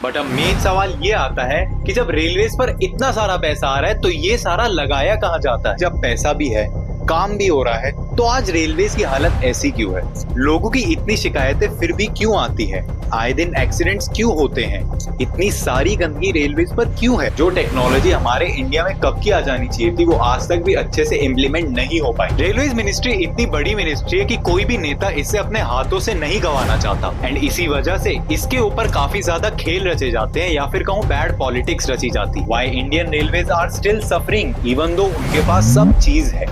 But अब main सवाल ये आता है कि जब रेलवेज पर इतना सारा पैसा आ रहा है तो ये सारा लगाया कहाँ जाता है? जब पैसा भी है, काम भी हो रहा है, तो आज रेलवेज की हालत ऐसी क्यों है? लोगों की इतनी शिकायतें फिर भी क्यों आती है? आए दिन एक्सीडेंट्स क्यों होते हैं? इतनी सारी गंदगी रेलवेज पर क्यों है? जो टेक्नोलॉजी हमारे इंडिया में कब की आ जानी चाहिए थी, वो आज तक भी अच्छे से इम्प्लीमेंट नहीं हो पाई। रेलवेज मिनिस्ट्री इतनी बड़ी मिनिस्ट्री है कि कोई भी नेता इसे अपने हाथों से नहीं गंवाना चाहता, एंड इसी वजह से इसके ऊपर काफी ज्यादा खेल रचे जाते हैं, या फिर कहूँ बैड पॉलिटिक्स रची जाती। Why Indian railways are still suffering even though उनके पास सब चीज है।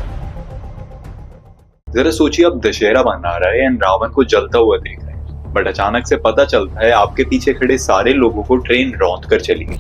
जरा सोचिए, अब दशहरा मना रहा है एंड रावण को जलता हुआ देख रहे हैं, बट अचानक से पता चलता है आपके पीछे खड़े सारे लोगों को ट्रेन रौंद कर चली गई।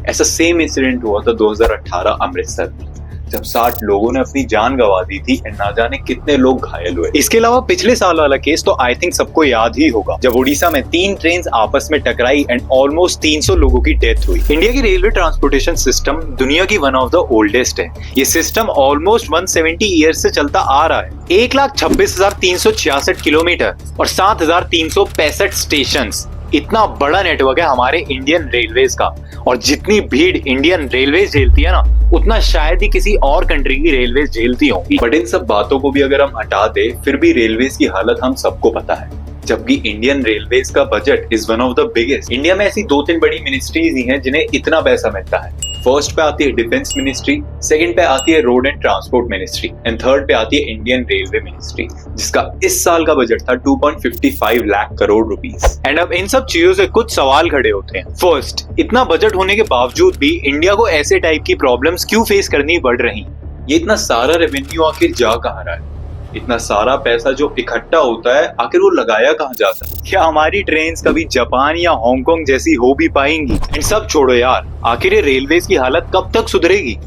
ऐसा सेम इंसिडेंट हुआ था 2018 अमृतसर में, जब 60 लोगों ने अपनी जान गंवा दी थी एंड ना जाने कितने लोग घायल हुए। इसके अलावा पिछले साल वाला केस तो आई थिंक सबको याद ही होगा, जब उड़ीसा में 3 ट्रेन आपस में टकराई एंड ऑलमोस्ट 300 लोगों की डेथ हुई। इंडिया की रेलवे ट्रांसपोर्टेशन सिस्टम दुनिया की वन ऑफ द ओल्डेस्ट है। ये सिस्टम ऑलमोस्ट 170 ईयर्स से चलता आ रहा है। 1,26,366 किलोमीटर और 7,365 स्टेशन, इतना बड़ा नेटवर्क है हमारे इंडियन रेलवेज का। और जितनी भीड़ इंडियन रेलवेज झेलती है ना, उतना शायद ही किसी और कंट्री की रेलवेज झेलती होंगी। बट इन सब बातों को भी अगर हम हटा दे, फिर भी रेलवेज की हालत हम सबको पता है, जबकि इंडियन रेलवेज का budget is one of the biggest. India में ऐसी 2-3 बड़ी मिनिस्ट्रीज ही हैं जिन्हें इतना पैसा मिलता है। फर्स्ट पे आती है डिफेंस मिनिस्ट्री, सेकंड पे आती है road and transport ministry and third पे आती है इंडियन रेलवे मिनिस्ट्री, जिसका इस साल का बजट था 2.55 लाख करोड़ रुपीस। एंड अब इन सब चीजों से कुछ सवाल खड़े होते हैं। फर्स्ट, इतना बजट होने के बावजूद भी इंडिया को ऐसे टाइप की प्रॉब्लम्स क्यों फेस करनी पड़ रही? ये इतना सारा रेवेन्यू आखिर जा कहाँ रहा है? इतना सारा पैसा जो इकट्ठा होता है, आखिर वो लगाया कहाँ जाता है? क्या हमारी ट्रेन्स कभी जापान या हांगकांग जैसी हो भी पाएंगी? एंड सब छोड़ो यार, आखिर ये रेलवेज की हालत कब तक सुधरेगी?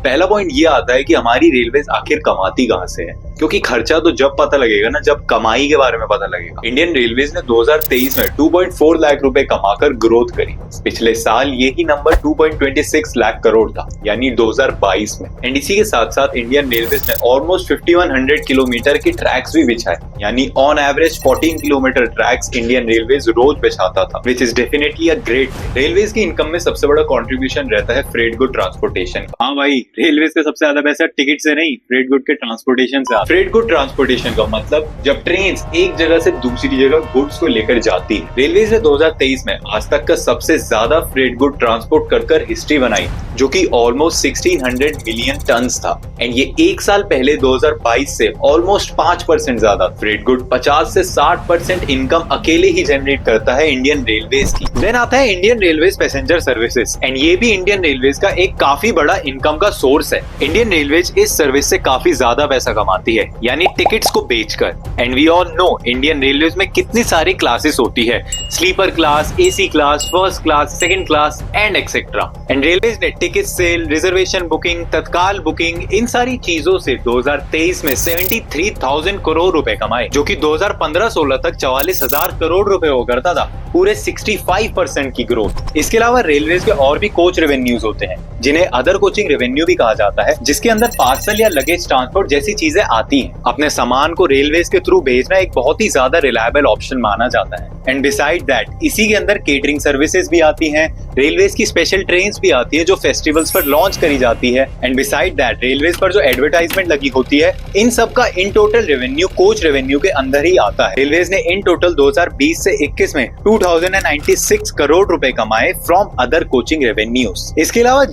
पहला पॉइंट ये आता है कि हमारी रेलवेज आखिर कमाती कहां से है, क्योंकि खर्चा तो जब पता लगेगा ना, जब कमाई के बारे में पता लगेगा। इंडियन रेलवेज ने 2023 में 2.4 लाख रुपए कमाकर ग्रोथ करी। पिछले साल यही नंबर 2.26 लाख करोड़ था, यानी 2022 में। एंड इसी के साथ साथ इंडियन रेलवेज ने ऑलमोस्ट 5100 किलोमीटर के ट्रैक्स भी बिछाए, यानी on average 14 kilometre tracks Indian railways रोज बिछाता था, which is definitely a great thing. Railways की इनकम में सबसे बड़ा कॉन्ट्रीब्यूशन रहता है फ्रेट गुड ट्रांसपोर्टेशन। हाँ भाई, रेलवेज का सबसे ज्यादा पैसा टिकट से नहीं, फ्रेट गुड के ट्रांसपोर्टेशन से। फ्रेट गुड ट्रांसपोर्टेशन का मतलब जब ट्रेन एक जगह से दूसरी जगह गुड्स को लेकर जाती है। रेलवेज ने 2023 में आज तक का सबसे ज्यादा फ्रेट गुड ट्रांसपोर्ट कर हिस्ट्री बनाई, जो कि ऑलमोस्ट 1600 मिलियन टन था। एंड ये एक साल पहले 2022 से ऑलमोस्ट 5% ज्यादा। फ्रेट गुड 50 से 60% इनकम अकेले ही जनरेट करता है इंडियन रेलवेज की। देन आता है Indian railways passenger services, and ये भी इंडियन रेलवेज का एक काफी बड़ा इनकम का सोर्स है। इंडियन रेलवेज इस सर्विस से काफी ज्यादा पैसा कमाती है, यानी टिकट्स को बेचकर। And we all know Indian railways में कितनी सारी क्लासेस होती है, sleeper class, AC class, first class, second class and etcetera. And railways ने ticket sale, reservation booking, Tatkal booking, इन सारी चीजों से 2023 में 73,000 करोड़ रुपए कमाए, जो कि 2015-16 तक 44,000 करोड़ रुपए हुआ करता था, पूरे 65% की ग्रोथ। इसके अलावा रेलवेज के और भी कोच रेवेन्यूज होते हैं, जिन्हें अदर कोचिंग रेवेन्यू भी कहा जाता है, जिसके अंदर पार्सल या लगेज ट्रांसपोर्ट जैसी चीजें आती हैं। अपने सामान को रेलवेज के थ्रू भेजना एक बहुत ही ज्यादा रिलायबल ऑप्शन माना जाता है। एंड बिसाइड दैट, इसी के अंदर केटरिंग सर्विसेज भी आती हैं, रेलवेज की स्पेशल ट्रेन्स भी आती है जो फेस्टिवल्स पर लॉन्च करी जाती है। एंड बिसाइड दैट, रेलवेज पर जो एडवर्टाइजमेंट लगी होती है, इन सब का in total revenue coach revenue के अंदर ही आता है। रेलवेज ने इन टोटल 2020 से 21 में 2096 करोड़ रुपए कमाए फ्रॉम अदर कोचिंग रेवेन्यूज। इसके अलावा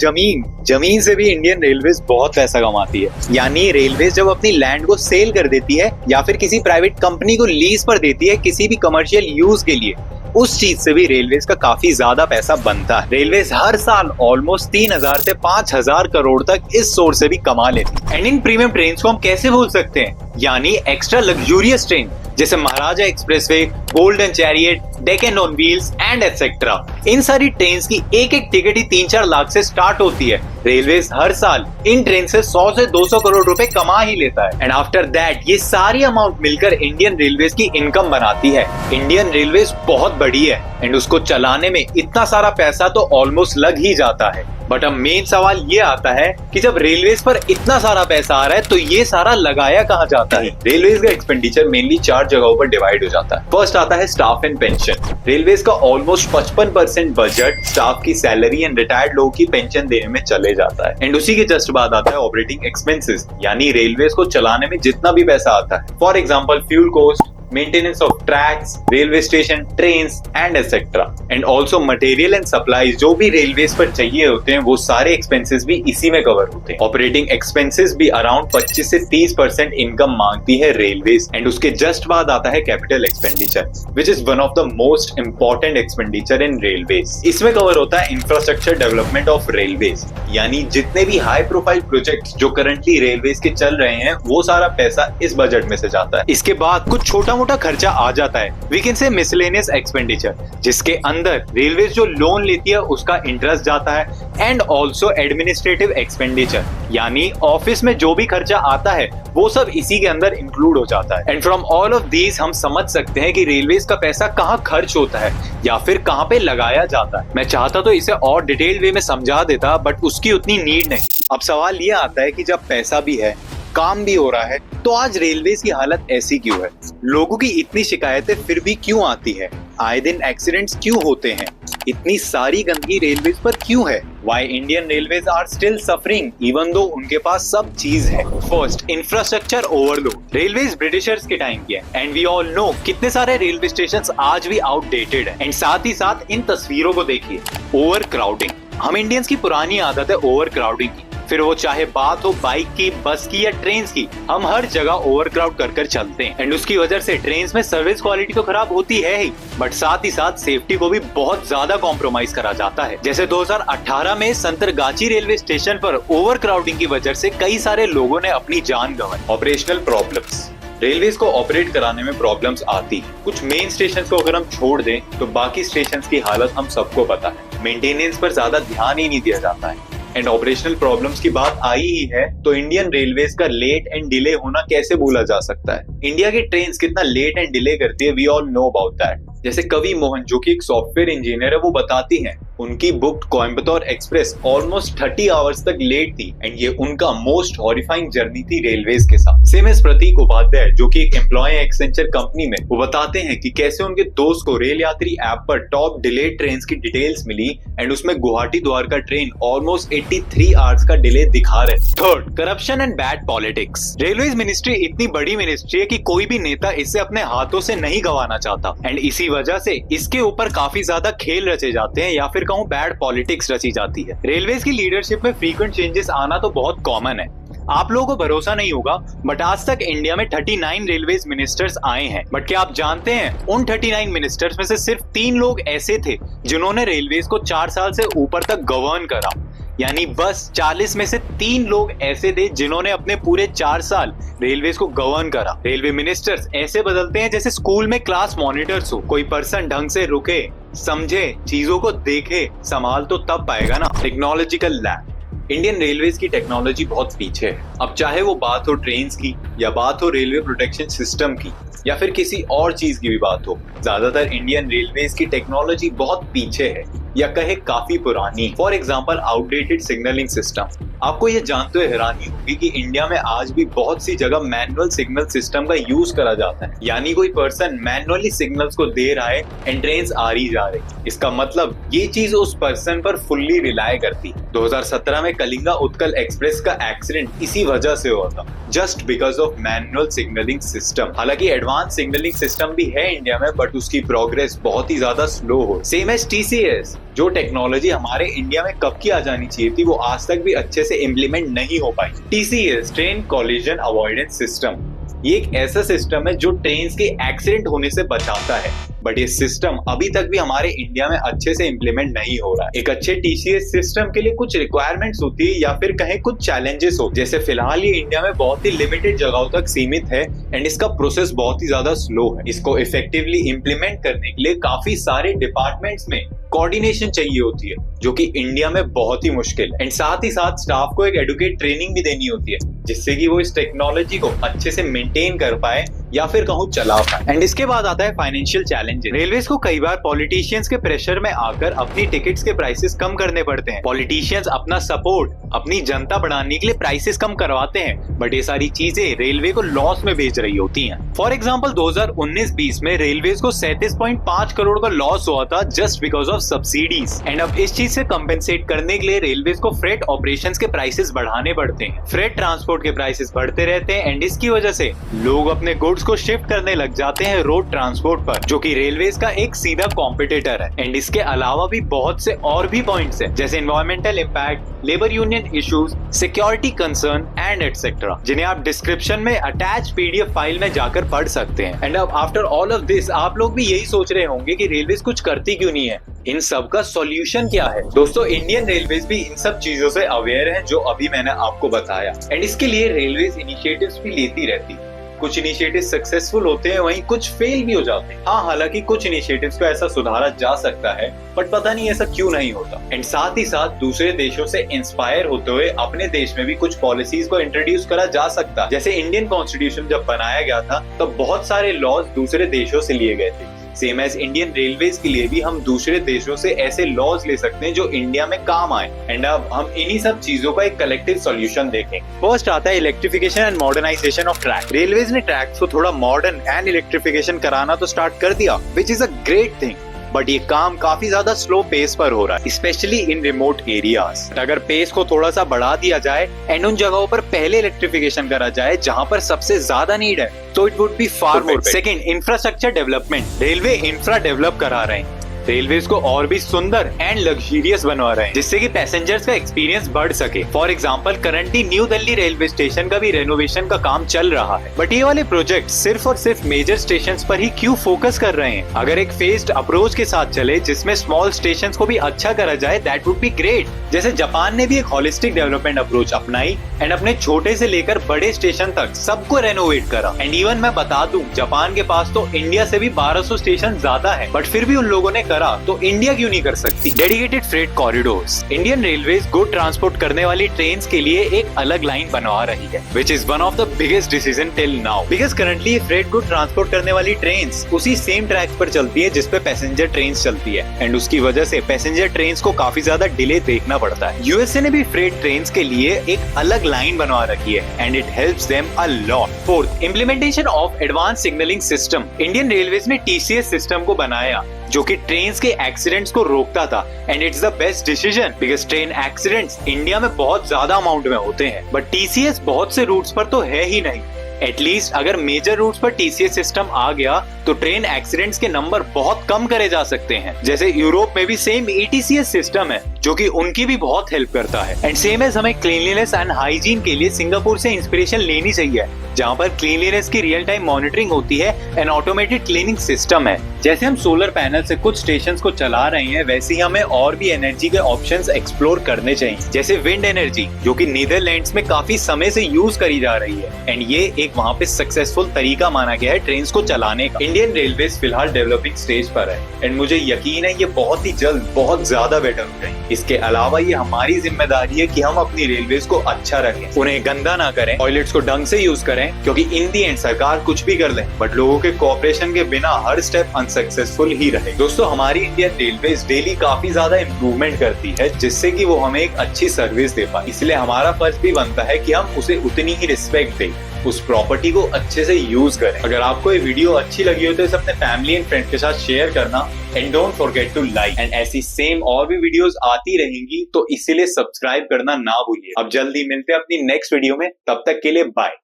जमीन से भी इंडियन रेलवेज बहुत पैसा कमाती है, यानी रेलवेज जब अपनी लैंड को सेल कर देती है या फिर किसी प्राइवेट कंपनी को लीज पर देती है किसी भी कमर्शियल यूज के लिए, उस चीज से भी रेलवेज का काफी ज्यादा पैसा बनता है। रेलवेज हर साल ऑलमोस्ट 3000 से 5000 करोड़ तक इस सोर्स से भी कमा लेती है। एंड इन प्रीमियम ट्रेन को हम कैसे भूल सकते हैं, यानी एक्स्ट्रा लग्जूरियस ट्रेन जैसे Maharaja expressway, golden chariot, Deccan on wheels and etcetera. इन सारी ट्रेन की एक एक टिकट ही 3-4 लाख से स्टार्ट होती है। रेलवेज हर साल इन ट्रेन से 100 से 200 करोड़ रुपए कमा ही लेता है। एंड आफ्टर दैट ये सारी अमाउंट मिलकर इंडियन रेलवेज की इनकम बनाती है। इंडियन रेलवेज बहुत बड़ी है एंड उसको चलाने में इतना सारा पैसा तो ऑलमोस्ट लग ही जाता है। बट अब मेन सवाल ये आता है कि जब रेलवेज पर इतना सारा पैसा आ रहा है तो ये सारा लगाया कहाँ जाता है। रेलवेज का एक्सपेंडिचर मेनली 4 जगहों पर डिवाइड हो जाता है। फर्स्ट आता है स्टाफ एंड पेंशन। रेलवेज का ऑलमोस्ट 55% बजट स्टाफ की सैलरी एंड रिटायर्ड लोगों की पेंशन देने में चले जाता है। एंड उसी के जस्ट बाद आता है ऑपरेटिंग एक्सपेंसेस, यानी रेलवेज को चलाने में जितना भी पैसा आता है। For example fuel cost, maintenance of tracks, railway station, trains and etc. And also material and supplies जो भी रेलवेज पर चाहिए होते हैं वो सारे एक्सपेंसेस भी इसी में कवर होते हैं। ऑपरेटिंग एक्सपेंसेस भी अराउंड 25 से 30% इनकम मांगती है रेलवेज। एंड उसके जस्ट बाद आता है capital expenditure which is one of the most important expenditure in railways. इसमें कवर होता है इंफ्रास्ट्रक्चर डेवलपमेंट ऑफ रेलवेज, यानी जितने भी हाई प्रोफाइल प्रोजेक्ट जो करंटली रेलवेज के चल रहे हैं वो सारा पैसा इस बजट में से जाता है। इसके बाद कुछ छोटा मोटा खर्चा आ जाता है, we can say miscellaneous expenditure, जिसके अंदर रेलवेज जो लोन लेती है उसका इंटरेस्ट जाता है। एंड ऑल्सो एडमिनिस्ट्रेटिव एक्सपेंडिचर, यानी ऑफिस में जो भी खर्चा आता है वो सब इसी के अंदर इंक्लूड हो जाता है। And from all of these हम समझ सकते हैं कि रेलवेज का पैसा कहाँ खर्च होता है या फिर कहाँ पे लगाया जाता है। मैं चाहता तो इसे और डिटेल वे में समझा देता बट उसकी उतनी नीड नहीं। अब सवाल ये आता है कि जब पैसा भी है, काम भी हो रहा है, तो आज रेलवेज की हालत ऐसी क्यों है? लोगों की इतनी शिकायतें फिर भी क्यों आती है? आए दिन एक्सीडेंट्स क्यों होते हैं? इतनी सारी गंदगी रेलवेज पर क्यों है? Why Indian Railways are still suffering even though उनके पास सब चीज है? First, infrastructure overload. Railways Britishers के टाइम की है एंड वी ऑल नो कितने सारे रेलवे स्टेशंस आज भी आउटडेटेड है। एंड साथ ही साथ इन तस्वीरों को देखिए, ओवर क्राउडिंग। हम इंडियंस की पुरानी आदत है ओवर क्राउडिंग की, फिर वो चाहे बात हो बाइक की, बस की या ट्रेन की, हम हर जगह ओवरक्राउड कर चलते हैं। एंड उसकी वजह से ट्रेन में सर्विस क्वालिटी तो खराब होती है ही, बट साथ ही साथ सेफ्टी को भी बहुत ज्यादा कॉम्प्रोमाइज करा जाता है। जैसे 2018 में संतरगाची रेलवे स्टेशन पर ओवरक्राउडिंग की वजह से कई सारे लोगों ने अपनी जान गंवाई। ऑपरेशनल प्रॉब्लम्स, रेलवेज को ऑपरेट कराने में प्रॉब्लम्स आती। कुछ मेन स्टेशन को अगर हम छोड़ दें तो बाकी स्टेशन की हालत हम सबको पता है। मेंटेनेंस पर ज्यादा ध्यान ही नहीं दिया जाता है। एंड ऑपरेशनल प्रॉब्लम्स की बात आई ही है तो इंडियन रेलवेज का लेट एंड डिले होना कैसे भूला जा सकता है। इंडिया की ट्रेन्स कितना लेट एंड डिले करती है, we all know about that. जैसे कवि मोहन जो कि एक सॉफ्टवेयर इंजीनियर है वो बताती हैं उनकी booked Coimbatore express almost 30 hours तक लेट थी एंड ये उनका मोस्ट हॉरिफाइंग जर्नी थी रेलवेज के साथ। सेम एज प्रतीक उपाध्याय जो कि एक एम्प्लॉय है एक्सेंचर कंपनी में, वो बताते हैं कि कैसे उनके दोस्त को रेल यात्री ऐप पर टॉप डिलेड ट्रेन की डिटेल्स मिली एंड उसमें Guwahati Dwarka train almost 83 hours का डिले दिखा रहे। Third, corruption and bad politics. Railways ministry इतनी बड़ी मिनिस्ट्री है कि कोई भी नेता इसे अपने हाथों से नहीं गंवाना चाहता एंड इसी वजह से इसके ऊपर काफी ज्यादा खेल रचे जाते हैं या फिर कहूं बैड पॉलिटिक्स रची जाती है। रेलवेज की लीडरशिप में फ्रीक्वेंट चेंजेस आना तो बहुत कॉमन है। आप लोगों को भरोसा नहीं होगा बट आज तक इंडिया में 39 रेलवेज मिनिस्टर्स आए हैं। बट क्या आप जानते हैं उन 39 मिनिस्टर्स में से सिर्फ 3 लोग ऐसे थे जिन्होंने रेलवेज को 4 साल से ऊपर तक गवर्न करा, यानी बस 40 में से 3 लोग ऐसे थे जिन्होंने अपने पूरे 4 साल रेलवेज को गवर्न करा। रेलवे मिनिस्टर्स ऐसे बदलते हैं जैसे स्कूल में क्लास मॉनिटर्स हो। कोई पर्सन ढंग से रुके, समझे, चीजों को देखे, संभाल तो तब पाएगा ना। टेक्नोलॉजिकल लैब, इंडियन रेलवेज की टेक्नोलॉजी बहुत पीछे है। अब चाहे वो बात हो ट्रेन्स की या बात हो रेलवे प्रोटेक्शन सिस्टम की या फिर किसी और चीज की भी बात हो, ज्यादातर इंडियन रेलवेज की टेक्नोलॉजी बहुत पीछे है या कहे काफी पुरानी। For example outdated signalling system. आपको ये जानते हुए हैरानी होगी कि इंडिया में आज भी बहुत सी जगह मैनुअल सिग्नल सिस्टम का यूज करा जाता है, यानी कोई पर्सन मैनुअली सिग्नल्स को दे रहा है एंड ट्रेन्स आ रही जा रही। इसका मतलब ये चीज उस पर्सन पर फुल्ली रिलाय करती है। 2017 में कलिंगा उत्कल एक्सप्रेस का एक्सीडेंट इसी वजह से हुआ था, just because of manual signalling system. हालांकि एडवांस सिग्नलिंग सिस्टम भी है इंडिया में बट उसकी प्रोग्रेस बहुत ही ज्यादा स्लो हो। सेम एज TCS, जो टेक्नोलॉजी हमारे इंडिया में कब की आ जानी चाहिए थी वो आज तक भी अच्छे से इम्प्लीमेंट नहीं हो पाई। TCS, train collision avoidance system, ये एक ऐसा सिस्टम है जो ट्रेन के एक्सीडेंट होने से बचाता है, बट ये सिस्टम अभी तक भी हमारे इंडिया में अच्छे से इम्प्लीमेंट नहीं हो रहा है। एक अच्छे TCS सिस्टम के लिए कुछ रिक्वायरमेंट्स होती है या फिर कहीं कुछ चैलेंजेस हो, जैसे फिलहाल ये इंडिया में बहुत ही लिमिटेड जगहों तक सीमित है एंड इसका प्रोसेस बहुत ही ज्यादा स्लो है। इसको इफेक्टिवली इम्प्लीमेंट करने के लिए काफी सारे डिपार्टमेंट्स में कोऑर्डिनेशन चाहिए होती है, जो कि इंडिया में बहुत ही मुश्किल है। एंड साथ ही साथ स्टाफ को एक एडुकेट ट्रेनिंग भी देनी होती है, जिससे कि वो इस टेक्नोलॉजी को अच्छे से मेंटेन कर पाए या फिर कहूँ चला पाए। एंड इसके बाद आता है फाइनेंशियल चैलेंजेस। रेलवेज को कई बार पॉलिटिशियंस के प्रेशर में आकर अपनी टिकट्स के प्राइसेस कम करने पड़ते हैं। पॉलिटिशियंस अपना सपोर्ट अपनी जनता बढ़ाने के लिए प्राइसेस कम करवाते हैं, बट ये सारी चीजें रेलवे को लॉस में भेज रही होती हैं। फॉर एग्जांपल 2019-20 में रेलवेज को 37.5 करोड़ का लॉस हुआ था just because of subsidies. And अब इस चीज से कंपेंसेट करने के लिए रेलवेज को फ्रेट ऑपरेशंस के प्राइसेस बढ़ाने पड़ते हैं। फ्रेट ट्रांसपोर्ट के प्राइसेस बढ़ते रहते हैं एंड इसकी वजह से लोग अपने गुड्स को शिफ्ट करने लग जाते हैं रोड ट्रांसपोर्ट पर, जो कि रेलवेज का एक सीधा कॉम्पिटिटर है। एंड इसके अलावा भी बहुत से और भी पॉइंट्स हैं, जैसे environmental impact, labour union issues, security concern and etcetera, जिन्हें आप डिस्क्रिप्शन में अटैच पीडीएफ फाइल में जाकर पढ़ सकते हैं। एंड अब आफ्टर ऑल ऑफ दिस आप लोग भी यही सोच रहे होंगे कि रेलवेज कुछ करती क्यों नहीं है, इन सब का सॉल्यूशन क्या है। दोस्तों, इंडियन रेलवेज भी इन सब चीजों से अवेयर है जो अभी मैंने आपको बताया। एंड इसके लिए रेलवेज इनिशिएटिव्स भी लेती रहती है। कुछ इनिशिएटिव्स सक्सेसफुल होते हैं, वहीं कुछ फेल भी हो जाते हैं। हाँ, हालांकि कुछ इनिशिएटिव्स को ऐसा सुधारा जा सकता है, बट पता नहीं ऐसा क्यों नहीं होता। एंड साथ ही साथ दूसरे देशों से इंस्पायर होते हुए अपने देश में भी कुछ पॉलिसीज को इंट्रोड्यूस करा जा सकता है। जैसे इंडियन कॉन्स्टिट्यूशन जब बनाया गया था तब बहुत सारे लॉज दूसरे देशों से लिए गए थे। सेम एज इंडियन रेलवेज के लिए भी हम दूसरे देशों से ऐसे लॉज ले सकते हैं जो इंडिया में काम आए। एंड अब हम इन्हीं सब चीजों का एक कलेक्टिव सॉल्यूशन देखेंगे। फर्स्ट आता है electrification and modernisation of track. Railways ने ट्रैक्स को थोड़ा मॉडर्न एंड इलेक्ट्रिफिकेशन कराना तो स्टार्ट कर दिया, which is a great thing, but ये काम काफी ज्यादा स्लो पेस पर हो रहा है, स्पेशली इन रिमोट एरियाज। अगर पेस को थोड़ा सा बढ़ा दिया जाए एंड उन जगहों पर पहले इलेक्ट्रिफिकेशन करा जाए जहां पर सबसे ज्यादा नीड है, तो it would be far more. Second, infrastructure development. Railway infra develop करा रहे हैं, रेलवेज को और भी सुंदर एंड लग्जरियस बनवा रहे हैं, जिससे कि पैसेंजर्स का एक्सपीरियंस बढ़ सके। For example, currently new Delhi railway station का भी रेनोवेशन का काम चल रहा है, बट ये वाले प्रोजेक्ट सिर्फ और सिर्फ मेजर स्टेशंस पर ही क्यों फोकस कर रहे हैं? अगर एक फेज्ड अप्रोच के साथ चले जिसमें स्मॉल स्टेशंस को भी अच्छा करा जाए, दैट वुड बी ग्रेट। जैसे जापान ने भी एक होलिस्टिक डेवलपमेंट अप्रोच अपनाई एंड अपने छोटे से लेकर बड़े स्टेशन तक सबको रेनोवेट करा। एंड इवन मैं बता दूं, जापान के पास तो इंडिया से भी 1200 स्टेशन ज्यादा है, बट फिर भी उन लोगों ने करा, तो इंडिया क्यों नहीं कर सकती? Dedicated freight corridors. Indian railways good transport करने वाली ट्रेन्स के लिए एक अलग लाइन बनवा रही है, which is one of the biggest decision till now, because currently freight good transport करने वाली ट्रेन्स उसी सेम ट्रैक पर चलती है जिसपे पैसेंजर ट्रेन्स चलती है, एंड उसकी वजह से पैसेंजर ट्रेन्स को काफी ज्यादा डिले देखना पड़ता है। यूएसए ने भी फ्रेट ट्रेन्स के लिए एक अलग लाइन बनवा रखी है, and it helps them a lot. Fourth, implementation of advance signalling system. Indian railways ने टीसीएस सिस्टम को बनाया जो कि ट्रेन्स के एक्सीडेंट्स को रोकता था, and it's the best decision because train accidents India में बहुत ज्यादा अमाउंट में होते हैं, बट टीसीएस बहुत से रूट्स पर तो है ही नहीं। एटलीस्ट अगर मेजर रूट्स पर टीसीएस सिस्टम आ गया तो ट्रेन एक्सीडेंट्स के नंबर बहुत कम करे जा सकते हैं। जैसे यूरोप में भी सेम ईटीसीएस सिस्टम है जो कि उनकी भी बहुत हेल्प करता है। एंड सेम एज हमें क्लीनलीनेस एंड हाइजीन के लिए सिंगापुर से इंस्पिरेशन लेनी चाहिए, जहां पर क्लीनलीनेस की रियल टाइम मॉनिटरिंग होती है एंड ऑटोमेटेड क्लीनिंग सिस्टम है। जैसे हम सोलर पैनल से कुछ स्टेशंस को चला रहे हैं, वैसे ही हमें और भी एनर्जी के ऑप्शंस एक्सप्लोर करने चाहिए, जैसे विंड एनर्जी जो कि नीदरलैंड्स में काफी समय से यूज करी जा रही है, एंड ये एक वहाँ पे सक्सेसफुल तरीका माना गया है ट्रेन को चलाने का। इंडियन रेलवेज फिलहाल डेवलपिंग स्टेज पर है, एंड मुझे यकीन है ये बहुत ही जल्द बहुत ज्यादा बेटर हो जाएंगे। इसके अलावा ये हमारी जिम्मेदारी है कि हम अपनी रेलवेज को अच्छा रखें, उन्हें गंदा ना करें, टॉयलेट्स को ढंग से यूज करें, क्योंकि इन दी एंड सरकार कुछ भी कर ले बट लोगों के कोऑपरेशन के बिना हर स्टेप अनसक्सेसफुल ही रहे। दोस्तों, हमारी इंडियन रेलवेज डेली काफी ज्यादा इम्प्रूवमेंट करती है, जिससे कि वो हमें एक अच्छी सर्विस दे पाए। इसलिए हमारा फर्ज भी बनता है कि हम उसे उतनी ही रिस्पेक्ट दें, उस प्रॉपर्टी को अच्छे से यूज करें। अगर आपको ये वीडियो अच्छी लगी हो तो इसे अपने फैमिली एंड फ्रेंड्स के साथ शेयर करना, and don't forget to like. And ऐसी सेम और भी वीडियोस आती रहेंगी, तो इसीलिए सब्सक्राइब करना ना भूलिए। अब जल्दी मिलते हैं अपनी नेक्स्ट वीडियो में, तब तक के लिए बाय।